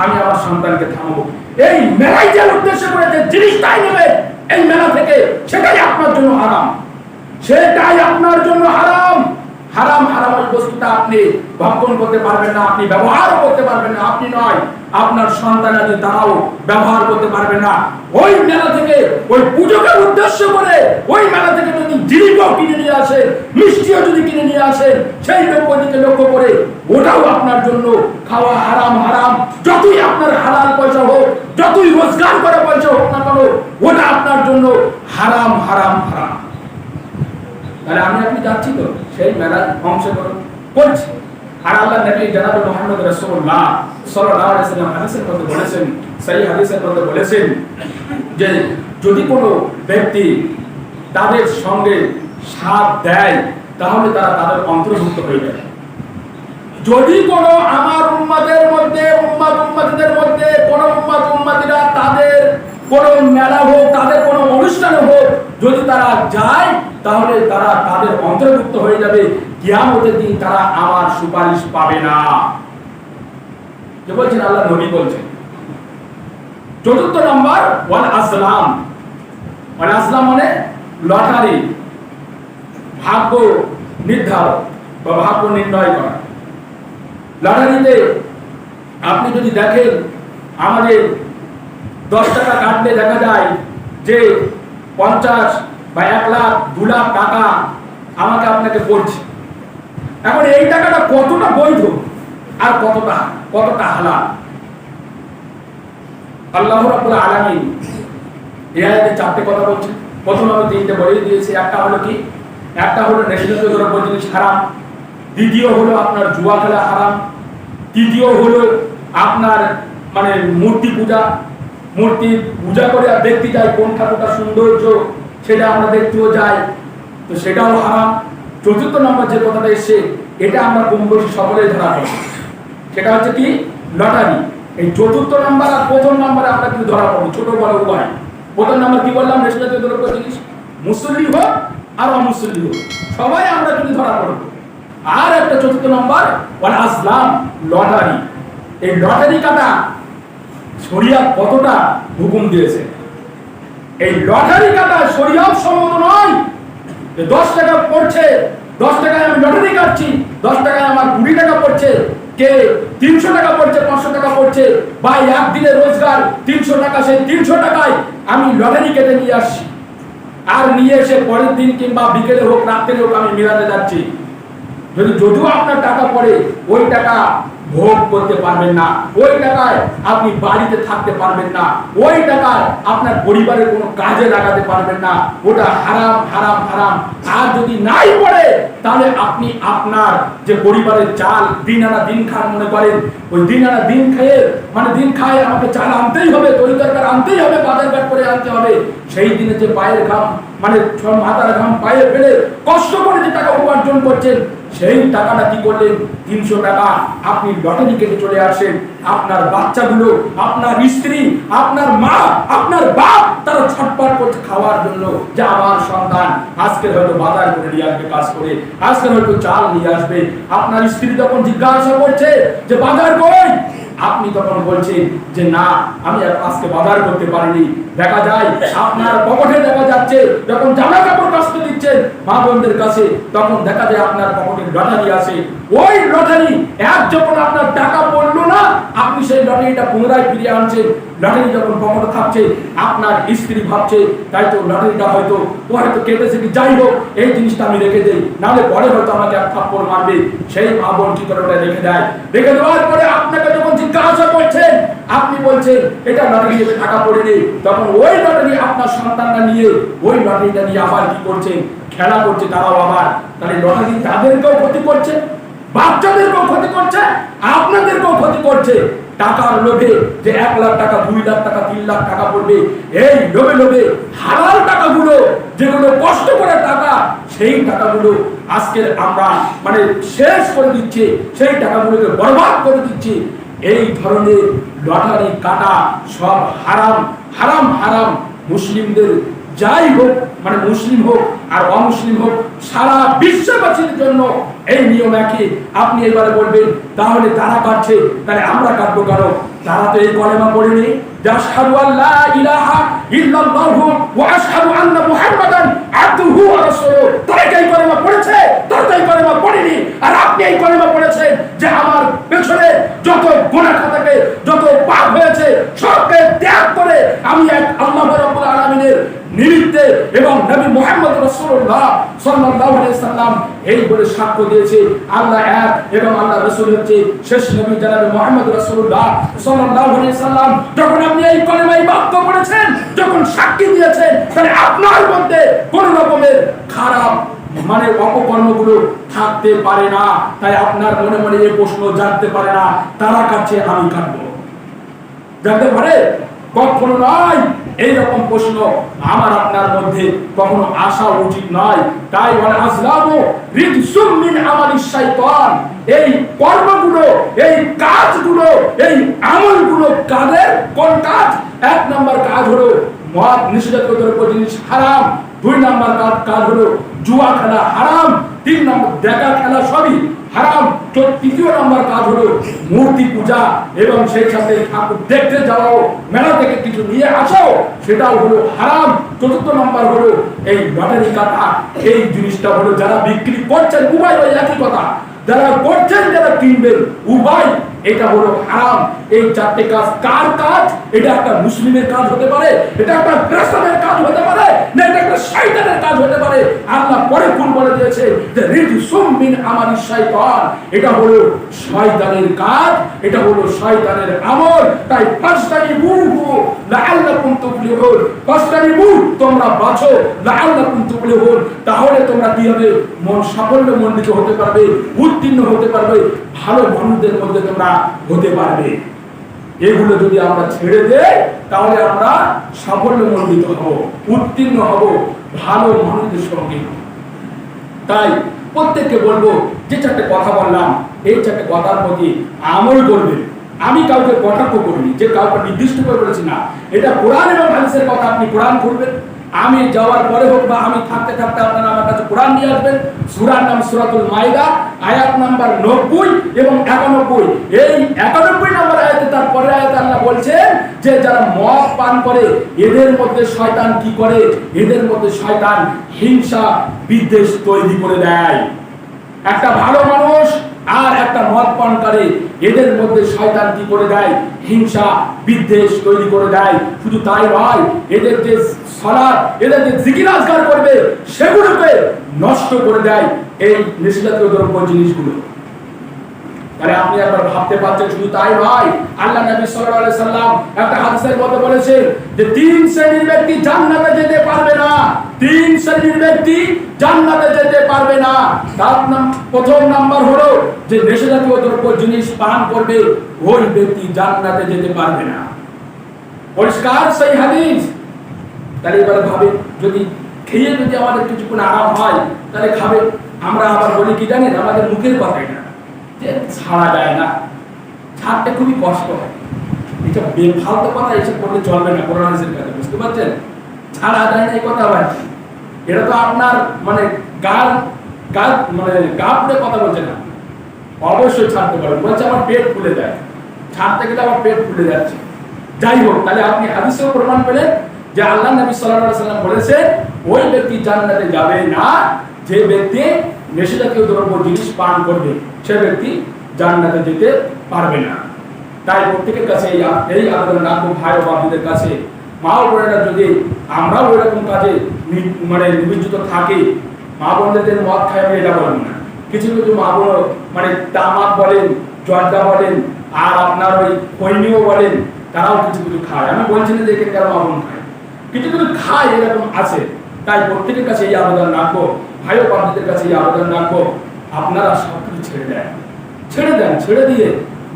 আমি আমার সন্তানকে থামাবো। এই মেলায় যে উদ্দেশ্য করে যে জিনিসটাই নেবে এই মেলা থেকে, সেটাই আপনার জন্য হারাম, সেটাই আপনার জন্য হারাম। হারাম হারাম ওই বস্তুটা আপনি ভক্ষণ করতে পারবেন না, আপনি ব্যবহার করতে পারবেন না, আপনি নয় আপনার সন্তানাদি তারাও ব্যবহার করতে পারবে না। ওই মেলা থেকে, ওই পুজোকে উদ্দেশ্য করে ওই মেলা থেকে যদি জিনিসও কিনে নিয়ে আসেন, মিষ্টিও যদি কিনে নিয়ে আসেন, সেই দিকে লক্ষ্য করে ওটাও আপনার জন্য খাওয়া হারাম, হারাম। যতই আপনার হালাল পয়সা হোক, যতই রোজগার করা পয়সা হোক না কেন, ওটা আপনার জন্য হারাম, হারাম, হারাম। তাহলে আমি আপনি যাচ্ছি তো সেই মেলায় অংশগ্রহণ করছি। আর আল্লাহ নবী জনাব মুহাম্মদ রাসূলুল্লাহ সাল্লাল্লাহু আলাইহি ওয়াসাল্লাম হাদিসের মধ্যে বলেছেন, সহিহ হাদিসের মধ্যে বলেছেন যে যদি কোনো ব্যক্তি তাদের সঙ্গে সাথ দেয় তাহলে তারা তাদের অন্তর্ভুক্ত হয়ে যাবে। যদি কোনো আমার উম্মতের মধ্যে, উম্মতিদের মধ্যে কোনো উম্মতিরা তাদের কোনো মেলা হোক, তাদের কোনো অনুষ্ঠান হোক, যদি তারা যায় তাহলে তারা তাদের অন্তর্ভুক্ত হয়ে যাবে। কিয়ামতের দিন তারা আমার সুপারিশ পাবে না। যে বলছেন আল্লাহ নবী বলছেন। চতুর্থ নম্বর ওয়াল আসলাম। ওয়াল আসলাম মানে লটারি, ভাগ্য নির্ধারণ বা ভাগ্য নির্ণয় করা। লটারিতে আপনি যদি দেখেন আমাদের 10 টাকা কাটলে দেখা যায় যে 50 বা 1 লাখ 2 লাখ টাকা আমাকে আপনাকে পড়ছে। এখন এই টাকাটা কতটা বৈধ আর কতটা হালাল? আল্লাহ রাব্বুল আলামিন এই আয়াতে 4টে কথা বলছেন। প্রথম আমি 3টে বলে দিয়েছি। একটা হলো কি? একটা হলো নেশাজাতীয় দ্রব্য জিনিস হারাম, দ্বিতীয় হলো আপনার জুয়া খেলা হারাম, তৃতীয় হলো আপনার মানে মূর্তি পূজা, মূর্তি পূজা করে আর দেখতে যাই কোন ঠাকুরটা সৌন্দর্য সেটা আমরা দেখতেও যাই, তো সেটাও হারাম। চতুর্থ নম্বর যে কথাটা এসছে এটা আমরা কম বেশি সকলেই ধরা পড়ি, সেটা হচ্ছে কি? লটারি। এই চতুর্থ নাম্বার আর প্রথম নাম্বারে আমরা কিন্তু ধরা পড়বো, ছোট বড় উভয়। প্রথম নাম্বার কি বললাম? নেশাজাতীয় দ্রব্য জিনিস, মুসল্লি হোক আর অমুসল্লি হোক সবাই আমরা কিন্তু ধরা পড়বো। আর একটা চতুর্থ নাম্বার ওয়াল আসলাম, লটারি। এই লটারি কাটা শরিয়ত কতটা হুকুম দিয়েছে, এই লটারি কাটা শরীয়ত সম্মত নয়। 10 টাকা পড়ছে, 10 টাকায় আমি লটারি কাটছি, 10 টাকায় আমার 20 টাকা পড়ছে, কে 300 টাকা পড়ছে, 500 টাকা পড়ছে, বা একদিনের রোজগার 300 টাকা, সেই 300 টাকায় আমি লটারি কেটে নিয়ে আসছি, আর নিয়ে এসে পরের দিন কিংবা বিকেলে হোক রাত্রে হোক আমি মেলাতে যাচ্ছি। যদিও আপনার টাকা পড়ে, ওই টাকা ভোগ করতে পারবেন না, ওই টাকায় আপনি বাড়িতে থাকতে পারবেন না, ওই টাকায় আপনার পরিবারের কোনো কাজে লাগাতে পারবেন না, ওটা হারাম হারাম হারাম। আর যদি নাই পড়ে তাহলে আপনি আপনার যে পরিবারের চাল দিন আনা দিন খান মনে করেন, ওই দিন আনা দিন খেয়ে মানে দিন খায় আমাকে চাল আনতেই হবে, তরি তরকারি আনতেই হবে, বাজার ঘাট করে আনতে হবে, সেই দিনে যে পায়ের ঘাম মানে মাথার ঘাম পায়ে ফেলে কষ্ট করে যে টাকা উপার্জন করছেন, সেই টাকাটা কি করলেন? 300 টাকা আপনি লটারি কেটে চলে আসেন। আপনার বাচ্চাগুলো, আপনার স্ত্রী, আপনার মা, আপনার বাপ তারা ছটফট করছে খাওয়ার জন্য, যে আমার সন্তান আজকে হয়তো বাজার করে নিয়ে আসবে কাজ করে, আজকে হয়তো চাল নিয়ে আসবে। আপনার স্ত্রী যখন জিজ্ঞাসা করছে যে বাজার কই, আপনি তখন বলছেন যে না আমি আজকে বাজার করতে পারিনি। দেখা যায় আপনার পকেটে দেখা যাচ্ছে যখন জামা কাপড় কাচতে দিচ্ছেন মা বোনদের কাছে, তখন দেখা যায় আপনার পকেটে লটারি আছে। ওই লটারি যখন আপনার টাকা পড়লো না, আপনি সেই লটারিটা পুনরায় ফিরিয়ে আনছেন। লটারি যখন পকেটে থাকছে, আপনার স্ত্রী ভাবছে তাই তো লটারিটা হয়তো ও হয়তো কেটেছে, কি যাই হোক এই জিনিসটা আমি রেখে দেই, নাহলে পরে হয়তো আমাকে এক থাপ্পড় মারবে। সেই মা বোন কি করে ওটা রেখে দেয়। রেখে দেওয়ার পরে আপনাকে যখন জিজ্ঞাসা করছেন, আপনি বলছেন এটা লটারি থেকে টাকা পড়েনি, তখন ওই লটারি আপনার সন্তানরা নিয়ে ওই লটারিটা নিয়ে আবার কি করছেন? খেলা করছে তারাও আবার। তাহলে লটারি তাদেরকেও ক্ষতি করছে, বাচ্চাদেরকেও ক্ষতি করছে, আপনাদেরকেও ক্ষতি করছে। টাকার লোভে যে 1 লাখ টাকা, 2 লাখ টাকা, 3 লাখ টাকা পড়বে, এই লোভে লোভে হালাল টাকাগুলো যেগুলো কষ্ট করে টাকা, সেই টাকাগুলো আজকে আমরা মানে শেষ করে দিচ্ছি, সেই টাকাগুলোকে বরবাদ করে দিচ্ছি। এই ধরনের লটারি কাটা সব হারাম হারাম হারাম। মুসলিমদের যাই হোক মানে মুসলিম হোক আর অমুসলিম হোক, সারা বিশ্ববাসীর জন্য এই নিয়ম একই। আপনি এবারে বলবেন তাহলে তারা কাটছে, তাহলে আমরা কাটবো কেন? তারা তো এই কলেমা পড়েনি, আশহাদু আল্লা ইলাহা ইল্লাল্লাহু ওয়া আশহাদু আন্না মুহাম্মাদান আবদুহু ওয়া রাসূলুহু। তারা এই কলেমা পড়েছে, তারা এই কলেমা পড়েনি। আর আপনি এই কলেমা পড়েছেন যে আমার পেছনে যত গুনাহ থাকে, যত পাপ হয়েছে সবকে ত্যাগ করে আমি এক আল্লাহ রাব্বুল আলামিনের নিমিত্তে এবং নবী মুহাম্মদ রাসূলুল্লাহ সাল্লাল্লাহু আলাইহি সাল্লাম এই বলে সাক্ষ্য দিয়েছে আল্লাহ এক এবং আল্লাহ রাসূল হচ্ছে শেষ নবী জনাবে মুহাম্মদ রাসূলুল্লাহ সাল্লাল্লাহু আলাইহি সাল্লাম। যখন আপনি এই কলেমা এই বাক্য পড়েছেন, যখন সাক্ষী দিয়েছেন, তাহলে আপনার মধ্যে কোন রকমের খারাপ মানে অপকর্মগুলো থাকতে পারে না। তাই আপনার মনে মনে এই প্রশ্ন জানতে পারে না তারা কাটছে আমি কাটবো, জানতে পারে? কখনো নয়। এইরকম প্রশ্ন আমার আপনার মধ্যে কখনো আসা উচিত নয়। তাই বলে আসলামু রিজসুম মিন আমালিশ শাইতান। এই কর্মগুলো, এই কাজগুলো, এই আমলগুলো কাদের? কোন কাজ? 1 নম্বর কাজ হলো মদ নিষিদ্ধ জিনিস হারাম। 2 নম্বর কাজ হলো জুয়া খেলা হারাম। 3 নম্বর দেখা খেলা সবই হারাম। 3য় নম্বর কাজ হলো মূর্তি পূজা এবং সেই সাথে ঠাকুর দেখতে যাও, মেলা থেকে কিছু নিয়ে আসো, সেটাও হলো হারাম। 4th নম্বর হলো এই লটারি কাটা। এই জিনিসটা হলো যারা বিক্রি করছেন, উভয় ওই একই কথা, যারা করছেন যারা কিনবেন উভয়, এটা হলো হারাম। এই 4টে কাজ কার কাজ? এটা একটা মুসলিমের কাজ হতে পারে, এটা একটা ফেরেশতাদের কাজ হতে পারে, না এটা একটা শয়তানের কাজ হতে পারে। আল্লাহ পরে কোন বলে দিয়েছে যে রিজসুম মিন আমালিশ শাইতান, এটা হলো শয়তানের কাজ, এটা হলো শয়তানের আমল। তাই ফাসতানিবুহু লাআল্লাকুম তুফলিহুন। ফাসতানিবু তোমরা বাঁচো, লাআল্লাকুম তুফলিহুন তাহলে তোমরা কি হবে? সাফল্যমণ্ডিত হতে পারবে, উত্তীর্ণ হতে পারবে, ভালো মানুষদের মধ্যে তোমরা হতে পারবে। এগুলো যদি আমরা ছেড়ে দেই তাহলে আমরা সাফল্যমণ্ডিত হব, উত্তীর্ণ হব, ভালো মানুষদের সঙ্গে। তাই প্রত্যেককে বলবো যে 4টে কথা বললাম, এই 4টে কথার প্রতি আমল করবে। আমি কাউকে কটাক্ষ করিনি, যে কাউকে নির্দিষ্ট করে বলেছি না। এটা কোরআন এবং হাদিসের কথা। আপনি কোরআন খুলবেন, আমি যাওয়ার পরে হোক বা আমি থাকতে থাকতে আপনারা আমার কাছে কোরআন নিয়ে আসবেন। সূরার নাম সূরাতুল মাইদা, আয়াত নাম্বার 90 এবং 91। এই 91 নম্বর আয়াতে তার পরের আয়াতে আল্লাহ বলছেন যে যারা মদ পান করে এদের মধ্যে শয়তান কি করে, এদের মধ্যে শয়তান হিংসা বিদ্বেষ তৈরি করে দেয়। একটা ভালো মানুষ আর একটা মদ পানকারী এদের মধ্যে শয়তান কি করে দেয়, হিংসা বিদ্বেষ তৈরি করে দেয়। শুধু তাই নয়, এদের যে সালাত, এদের যে জিকির আজকার করবে সেগুলোকে নষ্ট করে দেয় এই নেশাজাতীয় দ্রব্য জিনিসগুলো। তাহলে আপনি একবার ভাবতে পারছেন, শুধু তাই নয়, আল্লাহ নবী সাল্লাল্লাহু আলাইহি সাল্লাম একটা হাদিসের মধ্যে বলেছেন যে 3 শ্রেণীর ব্যক্তি জান্নাতে যেতে পারবে না। 3 শ্রেণীর ব্যক্তি জান্নাতে যেতে পারবে না। তার প্রথম নাম্বার হলো যে নেশাজাতীয় দ্রব্য জিনিস পান করবে, ওই ব্যক্তি জান্নাতে যেতে পারবে না। পরিষ্কার সেই হাদিস। তাহলে এবার ভাবে, যদি খেয়ে যদি আমাদের কিছুক্ষণ আরাম হয় তাহলে খাবে। আমরা আবার বলি কি জানেন, আমাদের মুখের কথাই না, ছাড়া যায় না, ছাড়তে খুবই কষ্ট হয়। এটা বেফালতু কথা এসব করলে চলবে না কোরআন হাদিসের কাছে, বুঝতে পারছেন? ছাড়া যায় না এই কথা আবার এটা তো আপনার মানে গাল মানে গা পুড়ে কথা বলছে না। অবশ্যই ছাড়তে পারবেন, বলছে আমার পেট ফুলে যায়, ছাড়তে গেলে আমার পেট ফুলে যাচ্ছে। যাই হোক, তাহলে আপনি হাদিসেও প্রমাণ পেলেন যে আল্লাহ নবী সাল্লাল্লাহু আলাইহি সাল্লাম বলেছে ওই ব্যক্তি জান্নাতে যাবে না যে ব্যক্তি নেশাজাতীয় দ্রব্য জিনিস পান করবে, সে ব্যক্তি জান্নাতে যেতে পারবে না। তাই প্রত্যেকের কাছে এই আবেদন রাখবো, ভাই ও বাবুদের কাছে, মা ও বোনেরা, যদি আমরাও ওইরকম কাজে মানে নিবেদিত থাকি, মা বোনদের মদ খাই আমি এটা বলবো না। কিছু কিছু মা বোন মানে তামাক বলেন, জর্দা বলেন, আর আপনার ওই খৈনিও বলেন, তারাও কিছু কিছু খায়। আমি বলছি না যে এখানকার মা বোন খায়, কিছু কিছু খায়, এরকম আছে। তাই প্রত্যেকের কাছে এই আবেদন রাখবো, ভাই ও বাবুদের কাছে এই আবেদন রাখবো, আপনারা সবকিছু ছেড়ে দেন, ছেড়ে দিয়ে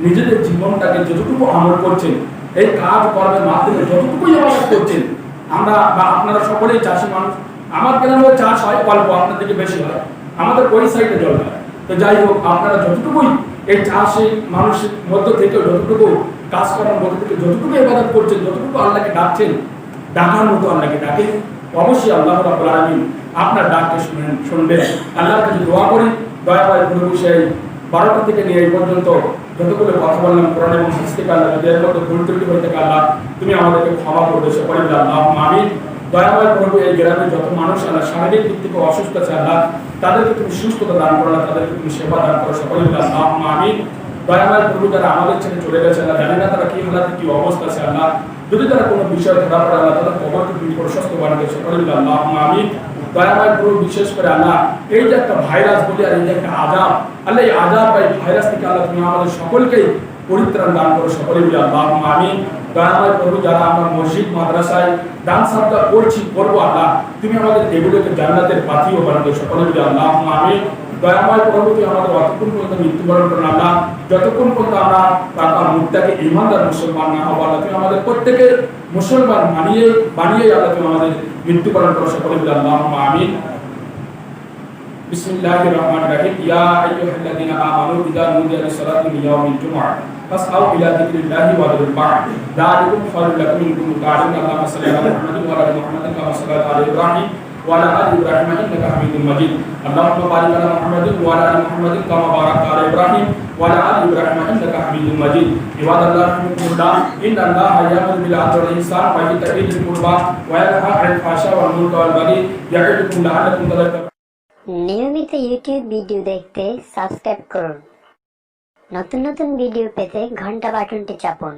নিজেদের জীবনটাকে যতটুকু আমল করছেন, এই কাজ কর্মের মাধ্যমে যতটুকুই আমল করছেন, আমরা বা আপনারা সকলেই চাষি মানুষ, আমার গ্রামেও চাষ হয় অল্প, আপনার থেকে বেশি হয়, আমাদের ওই সাইডে জল হয়। তো যাই হোক, আপনারা যতটুকুই এই চাষি মানুষের মধ্য থেকে যতটুকু কাজ করার মধ্য থেকে যতটুকু ইবাদত করছেন, যতটুকু আল্লাহকে ডাকছেন, ডাকার মতো আল্লাহকে ডাকেন, অবশ্যই আল্লাহ রাব্বুল আলামিন আপনার ডাককে শুনবেন। আল্লাহর কাছে দোয়া করি, দয়াময় প্রভু সেই 12টা থেকে নিয়ে এই পর্যন্ত যতগুলো কথা বললাম কোরআন এবং হাদিস থেকে, আল্লাহ যদি এর মধ্যে ভুল ত্রুটি হয়ে থাকে আল্লাহ তুমি আমাদেরকে ক্ষমা করে দেশে পড়ে আল্লাহুম্মা আমিন। দয়াময় প্রভু, এই গ্রামে যত মানুষ আল্লাহ শারীরিক দিক থেকে অসুস্থ আছে আল্লাহ তাদেরকে তুমি সুস্থতা দান করো, তাদেরকে তুমি সেবা দান করো, সকলে আল্লাহুম্মা আমিন। দয়াময় প্রভু, যারা আমাদের ছেড়ে চলে গেছে আল্লাহ, জানি না তারা কি হালাতে কি অবস্থা আছে আল্লাহ, যদি তারা কোনো বিষয় ধরা পড়ে আল্লাহ তাদের কবরকে তুমি প্রশস্ত বানাতে, সকলে আল্লাহুম্মা আমিন। দয়াময় প্রভু, বিশেষ করে আল্লাহ এই যে একটা ভাইরাস বলি আর এই যে একটা আযাব, আল্লাহ এই আযাব এই ভাইরাস থেকে আল্লাহ তুমি আমাদের সকলকে পরিত্রাণ দান করো, সকলে আল্লাহুম্মা আমিন। দয়াময় প্রভু, যারা আমরা মসজিদ মাদ্রাসায় দান সাদকা করবো আল্লাহ তুমি আমাদের এগুলোকে জান্নাতের পাথিও বানাতে, সকলে আল্লাহুম্মা আমিন। দয়াময় প্রভু, তুমি আমাদের অতক্ষণ পর্যন্ত মৃত্যুবরণ করো আল্লাহ, যতক্ষণ পর্যন্ত আমরা তার মুক্তাকে ঈমানদার মুসলমান না হবো আল্লাহ তুমি আমাদের প্রত্যেকের মুসলমান বানিয়ে আল্লাহ তুমি আমাদের মৃত্যুবরণ করো, সকলে আল্লাহুম্মা আমিন। বিসমিল্লাহির রহমানির রহিম। ইয়া আইয়ুহাল্লাযীনা আমানু ইযা নুদিয়া লিস-সালাতি মিন ইয়াউমিল জুমআহ ফাসআউ ইলা যিকরিল্লাহি ওয়া যারুল বা'দ যালিকুম খায়রুল লাকুম ইন কুনতুম তা'লামুন। আল্লাহুম্মা সাল্লি আলা মুহাম্মাদিন ওয়া আলা আলি মুহাম্মাদিন কামা সাল্লাইতা আলা ইব্রাহিম ওয়া আলা আলি ইব্রাহিম ইন্নাকা হামিদুম মাজিদ। আল্লাহুম্মা বারিক আলা মুহাম্মাদিন ওয়া আলা আলি মুহাম্মাদিন কামা বারাকতা আলা ইব্রাহিম ওয়া আলা আলি ইব্রাহিম ইন্নাকা হামিদুম মাজিদ। ইবাদাল্লাহি রাহিমাকুমুল্লাহ, ইন্নাল্লাহা ইয়া'মুরু বিল 'আদলি ওয়াল ইহসান ওয়া ইতা'i যিল কুরবা ওয়া ইয়ানহা 'আনিল ফাহশা'i ওয়াল মুনকারি ওয়াল বাগি ইয়া'iদুকুম লা'আল্লাকুম তাযাক্কারুন। নিয়মিত ইউটিউব ভিডিও দেখতে সাবস্ক্রাইব করুন। নতুন নতুন ভিডিও পেতে ঘন্টা বাটনটি চাপুন।